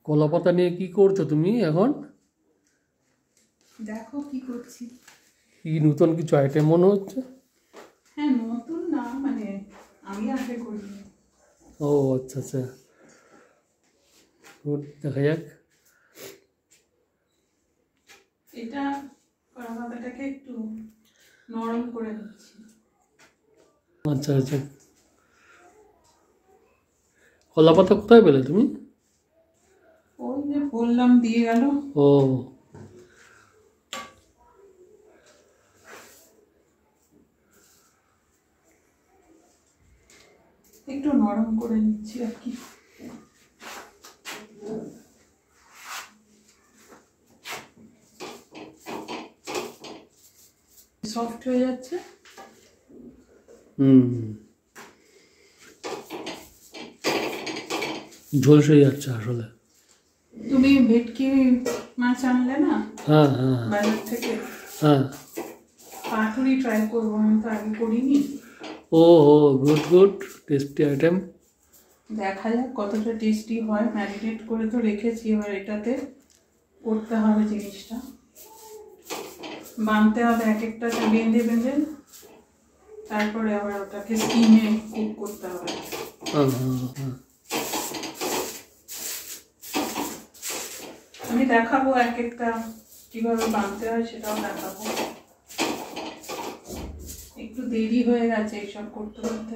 কলা পাতা নিয়ে কি করছো তুমি এখন? দেখো কি করছি। কি নতুন কিছু আইটেম মনে হচ্ছে? হ্যাঁ, নতুন না, মানে আমি আগে করি। ও আচ্ছা আচ্ছা, গুড, দেখা যাক। এটা কলা পাতাটাকে একটু নরম করে দিচ্ছি। আচ্ছা আচ্ছা, কলা পাতা কোথায় পেলে তুমি? ওই যে বললাম দিয়ে গেল। ও একটু নরম করে নিচ্ছি আর কি। সফট হয়ে যাচ্ছে। ঝলসে যাচ্ছে আসলে। তুমি ভেটকি মাছ আনলে না হ্যাঁ হ্যাঁ বাজার থেকে? হ্যাঁ। পাতুরি ট্রাই করবো, আমি তো আগে করিনি। ও ও, গুড গুড, টেস্টি আইটেম। দেখা যাক কতটা টেস্টি হয়। ম্যারিনেট করে তো রেখেছি, এবার এটাতে করতে হবে জিনিসটা, বানতে হবে এক একটাতে বেঁধে বেঁধে, তারপরে আবার ওটাকে স্টিমে কুক করতে হবে। হ্যাঁ হ্যাঁ হ্যাঁ। আমি দেখাবো এক একটা কিভাবে বানতে হয়, সেটাও দেখাবো। একটু দেরি হয়ে গেছে এইসব করতে করতে।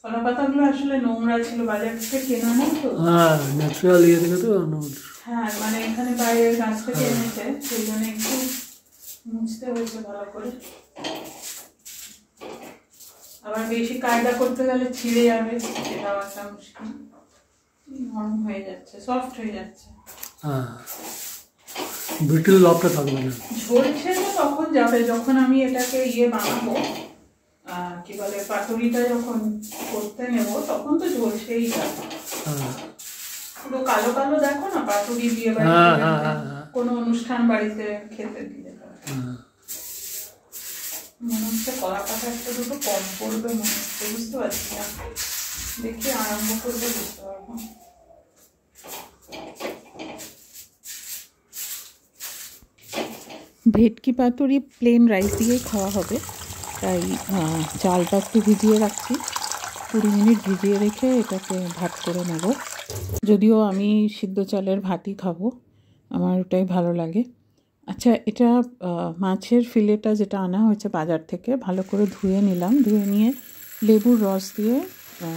কলা পাতাগুলো আসলে নোংরা ছিল, বাজার থেকে কেনা না তো। হ্যাঁ, ন্যাচারাল ইয়ে থেকে তো। হ্যাঁ, মানে এখানে বাইরের গাছ থেকে এনেছে, সেই জন্য একটু মুছতে হয়েছে ভালো করে। আবার বেশি কায়দা করতে গেলে ছিঁড়ে যাবে, সেটাও একটা মুশকিল। নরম হয়ে যাচ্ছে, সফট হয়ে যাচ্ছে। হ্যাঁ, ব্রিটেল লবটা থাকবে না। ঝলছে তো তখন যাবে যখন আমি এটাকে বানাবো, কি বলে, পাতুরিটা যখন করতে নেব, তখন তো ঝলছেই যাবে। পুরো কালো কালো দেখো না পাতুরি, বিয়ে বাড়িতে কোনো অনুষ্ঠান বাড়িতে খেতে দিলে। মনে হচ্ছে কলা পাতা একটা দুটো কম পড়বে মনে হচ্ছে, বুঝতে পারছি না। দেখি আরম্ভ করলে বুঝতে পারবো। ভেটকি পাতুরি প্লেন রাইস দিয়েই খাওয়া হবে, তাই চালটা একটু ভিজিয়ে রাখছি। 20 মিনিট ভিজিয়ে রেখে এটাকে ভাত করে নেব। যদিও আমি সিদ্ধ চালের ভাতই খাবো, আমার ওটাই ভালো লাগে। আচ্ছা, এটা মাছের ফিলেটা যেটা আনা হয়েছে বাজার থেকে, ভালো করে ধুয়ে নিলাম। ধুয়ে নিয়ে লেবুর রস দিয়ে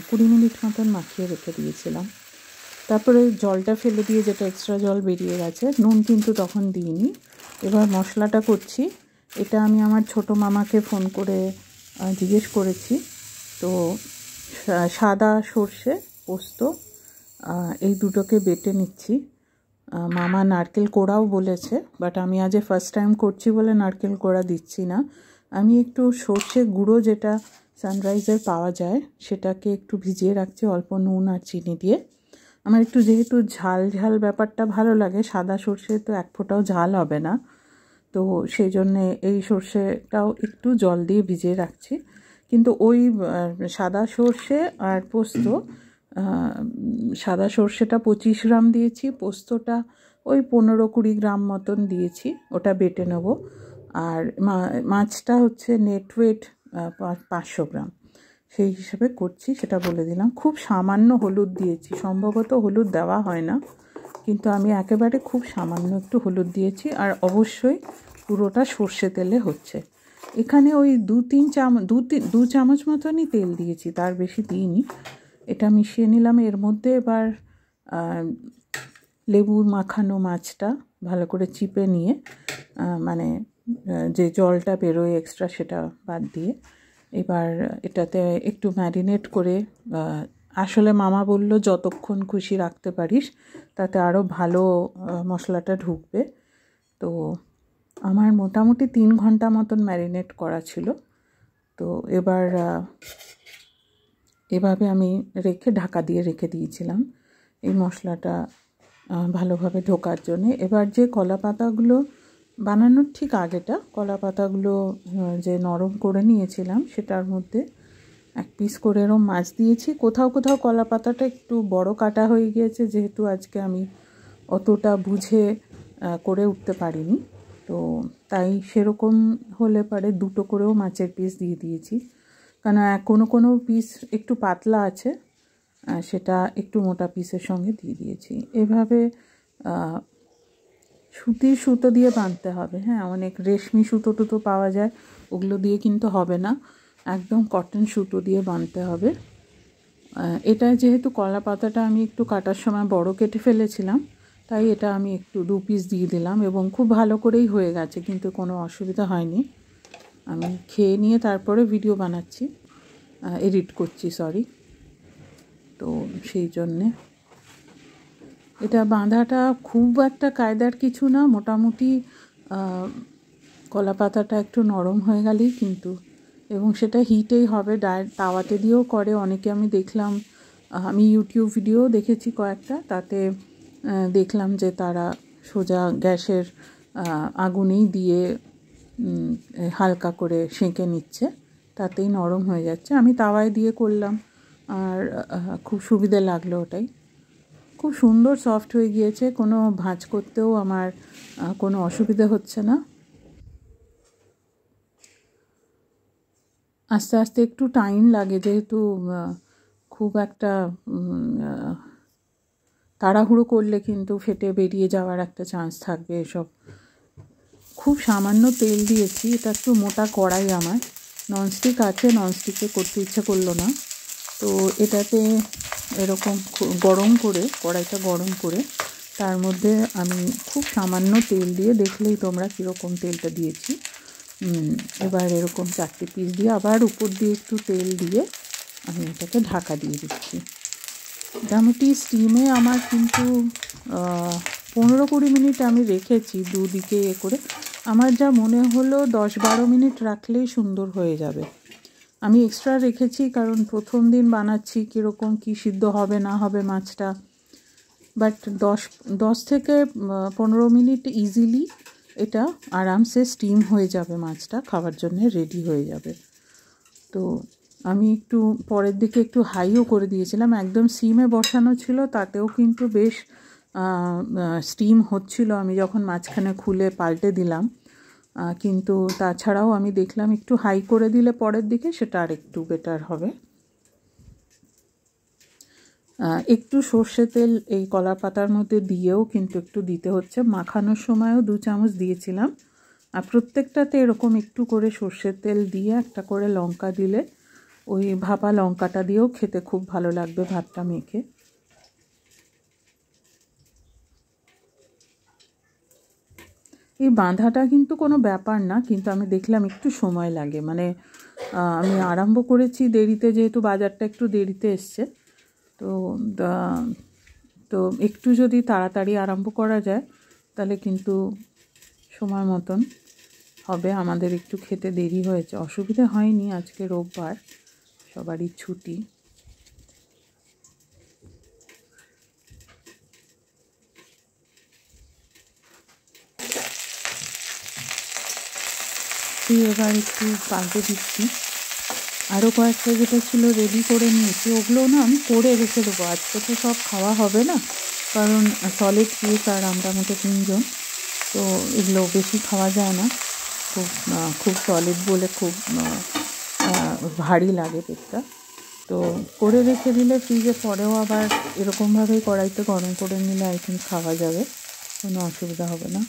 20 মিনিট মতন মাখিয়ে রেখে দিয়েছিলাম। তারপরে জলটা ফেলে দিয়ে, যেটা এক্সট্রা জল বেরিয়ে গেছে, নুন কিন্তু তখন দিইনি। এবার মশলাটা করছি। এটা আমি আমার ছোটো মামাকে ফোন করে জিজ্ঞেস করেছি। তো সাদা সর্ষে, পোস্ত, এই দুটোকে বেটে নিচ্ছি। মামা নারকেল কোড়াও বলেছে, বাট আমি আজ ফার্স্ট টাইম করছি বলে নারকেল কোড়া দিচ্ছি না। আমি একটু সর্ষে গুঁড়ো, যেটা সানরাইজের পাওয়া যায়, সেটাকে একটু ভিজিয়ে রাখছি অল্প নুন আর চিনি দিয়ে। আমার একটু যেহেতু ঝাল ঝাল ব্যাপারটা ভালো লাগে, সাদা সর্ষে তো এক ফোঁটাও ঝাল হবে না, তো সেই জন্যে এই সর্ষেটাও একটু জল দিয়ে ভিজিয়ে রাখছি। কিন্তু ওই সাদা সর্ষে আর পোস্ত, সাদা সর্ষেটা 25 গ্রাম দিয়েছি, পোস্তটা ওই 15-20 গ্রাম মতন দিয়েছি, ওটা বেটে নেব। আর মাছটা হচ্ছে নেট ওয়েট 500 গ্রাম, সেই হিসেবে করছি, সেটা বলে দিলাম। খুব সামান্য হলুদ দিয়েছি, সম্ভবত হলুদ দেওয়া হয় না, কিন্তু আমি একেবারে খুব সামান্য একটু হলুদ দিয়েছি। আর অবশ্যই পুরোটা সর্ষে তেলে হচ্ছে। এখানে ওই 2 চামচ মতনই তেল দিয়েছি, তার বেশি দিইনি। এটা মিশিয়ে নিলাম এর মধ্যে। এবার লেবু মাখানো মাছটা ভালো করে চিপে নিয়ে, মানে যে জলটা বেরোয় এক্সট্রা, সেটা বাদ দিয়ে এবার এটাতে একটু ম্যারিনেট করে, আসলে মামা বলল যতক্ষণ খুশি রাখতে পারিস, তাতে আরও ভালো মশলাটা ঢুকবে। তো আমার মোটামুটি 3 ঘন্টা মতন ম্যারিনেট করা ছিল। তো এবার এভাবে আমি ঢাকা দিয়ে রেখে দিয়েছিলাম এই মশলাটা ভালোভাবে ঢোকার জন্যে। এবার যে কলা পাতাগুলো বানানোর ঠিক আগেটা, কলা পাতাগুলো যে নরম করে নিয়েছিলাম, সেটার মধ্যে এক পিস করে এরম মাছ দিয়েছি। কোথাও কোথাও কলা পাতাটা একটু বড় কাটা হয়ে গিয়েছে, যেহেতু আজকে আমি অতটা বুঝে করে উঠতে পারিনি, তো তাই সেরকম হলে পরে 2টো করেও মাছের পিস দিয়ে দিয়েছি। কারণ কোনো কোনো পিস একটু পাতলা আছে, সেটা একটু মোটা পিসের সঙ্গে দিয়ে দিয়েছি। এভাবে সুতির সুতো দিয়ে বাঁধতে হবে। হ্যাঁ, অনেক রেশমি সুতো টুতো পাওয়া যায়, ওগুলো দিয়ে কিন্তু হবে না, একদম কটন সুতো দিয়ে বাঁধতে হবে। এটা যেহেতু কলা পাতাটা আমি একটু কাটার সময় বড় কেটে ফেলেছিলাম, তাই এটা আমি একটু 2 পিস দিয়ে দিলাম এবং খুব ভালো করেই হয়ে গেছে, কিন্তু কোনো অসুবিধা হয়নি। আমি খেয়ে নিয়ে তারপরে ভিডিও বানাচ্ছি, এডিট করছি, সরি। তো সেই জন্যে এটা বাঁধাটা খুব একটা কায়দার কিছু না, মোটামুটি কলা পাতাটা একটু নরম হয়ে গেলেই কিন্তু, এবং সেটা হিটেই হবে, ডাইরেক্ট তাওয়াতে দিয়েও করে অনেকে, আমি দেখলাম, আমি ইউটিউব ভিডিও দেখেছি কয়েকটা, তাতে দেখলাম যে তারা সোজা গ্যাসের আগুনেই দিয়ে হালকা করে সেঁকে নিচ্ছে, তাতেই নরম হয়ে যাচ্ছে। আমি তাওয়ায় দিয়ে করলাম, আর খুব সুবিধে লাগলো ওটাই। খুব সুন্দর সফট হয়ে গিয়েছে, কোনো ভাঁজ করতেও আমার কোনো অসুবিধা হচ্ছে না। আস্তে আস্তে একটু টাইম লাগে, যেহেতু খুব একটা তাড়াহুড়ো করলে কিন্তু ফেটে বেরিয়ে যাওয়ার একটা চান্স থাকবে এসব। খুব সামান্য তেল দিয়েছি, এটা একটু মোটা কড়াই আমার, ননস্টিক আছে, ননস্টিকে করতে ইচ্ছে করলো না, তো এটাতে এরকম গরম করে, কড়াইটা গরম করে তার মধ্যে আমি খুব সামান্য তেল দিয়ে, দেখলেই তোমরা কীরকম তেলটা দিয়েছি, এবার এরকম 4টে পিস দিয়ে আবার উপর দিয়ে একটু তেল দিয়ে আমি এটাকে ঢাকা দিয়ে দিচ্ছি। মোটামুটি স্টিমে আমার কিন্তু 15-20 মিনিট আমি রেখেছি, দুদিকে করে। আমার যা মনে হলো 10-12 মিনিট রাখলেই সুন্দর হয়ে যাবে। আমি এক্সট্রা রেখেছি কারণ প্রথম দিন বানাচ্ছি, কীরকম কী সিদ্ধ হবে না হবে মাছটা, বাট 10 থেকে 15 মিনিট ইজিলি এটা আরামসে স্টিম হয়ে যাবে, মাছটা খাওয়ার জন্য রেডি হয়ে যাবে। তো আমি একটু পরের দিকে একটু হাইও করে দিয়েছিলাম, একদম সিমে বসানো ছিল, তাতেও কিন্তু বেশ স্টিম হচ্ছিল, আমি যখন মাঝখানে খুলে পাল্টে দিলাম। কিন্তু তাছাড়াও আমি দেখলাম একটু হাই করে দিলে পরের দিকে সেটা আর একটু বেটার হবে। একটু সর্ষে তেল এই কলা পাতার মধ্যে দিয়েও কিন্তু একটু দিতে হচ্ছে, মাখানোর সময়ও 2 চামচ দিয়েছিলাম। আর প্রত্যেকটাতে এরকম একটু করে সর্ষের তেল দিয়ে একটা করে লঙ্কা দিলে, ওই ভাপা লঙ্কাটা দিয়েও খেতে খুব ভালো লাগবে ভাতটা মেখে। এই বাঁধাটা কিন্তু কোনো ব্যাপার না, কিন্তু আমি দেখলাম একটু সময় লাগে, মানে আমি আরম্ভ করেছি দেরিতে, যেহেতু বাজারটা একটু দেরিতে এসছে, তো একটু যদি তাড়াতাড়ি আরম্ভ করা যায় তাহলে কিন্তু সময় মতন হবে। আমাদের একটু খেতে দেরি হয়েছে, অসুবিধা হয়নি, আজকে রোববার, সবারই ছুটি। এবার একটু পাল্টে দিচ্ছি। আরও কয়েকটা যেটা ছিল রেডি করে নিয়েছি, ওগুলো না আমি করে রেখে দেবো, আজকে তো সব খাওয়া হবে না, কারণ সলিড পিস আর আমরা মতো 3 জন, তো এগুলো বেশি খাওয়া যায় না, খুব সলিড বলে খুব ভারী লাগে পেটটা। তো করে রেখে দিলে ফ্রিজে পরেও আবার এরকমভাবেই কড়াইতে গরম করে নিলে আই থিঙ্ক খাওয়া যাবে, কোনো অসুবিধা হবে না।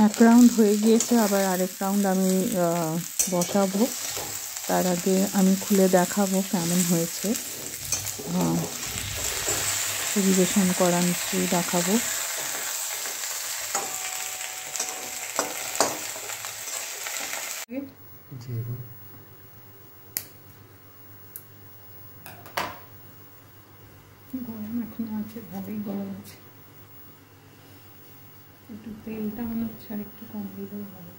এক রাউন্ড হয়ে গিয়েছে, আবার আরেক রাউন্ড আমি বসাবো, তার আগে আমি খুলে দেখাবো কেমন হয়েছে, পরিবেশন করা নিশ্চয়ই দেখাবো। গরম এখন আছে, ভালোই গরম আছে, একটু তেলটা মনে হচ্ছে আর একটু কম দিলেও ভালো।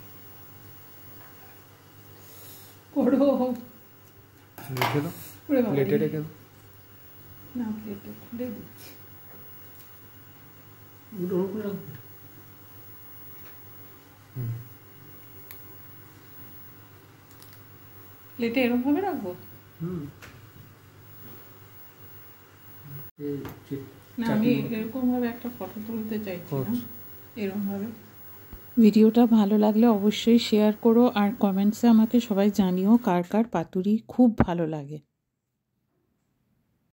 করো রেখে দাও, প্লেটে রেখে দাও। না, প্লেটে খুলে দিচ্ছি। প্লেটে এরকমভাবে রাখবো? না, আমি এরকমভাবে একটা ফটো তুলতে চাইছি না, এরকমভাবে। ভিডিওটা ভালো লাগলে অবশ্যই শেয়ার করো আর কমেন্টসে আমাকে সবাই জানিও কার কার পাতুরি খুব ভালো লাগে।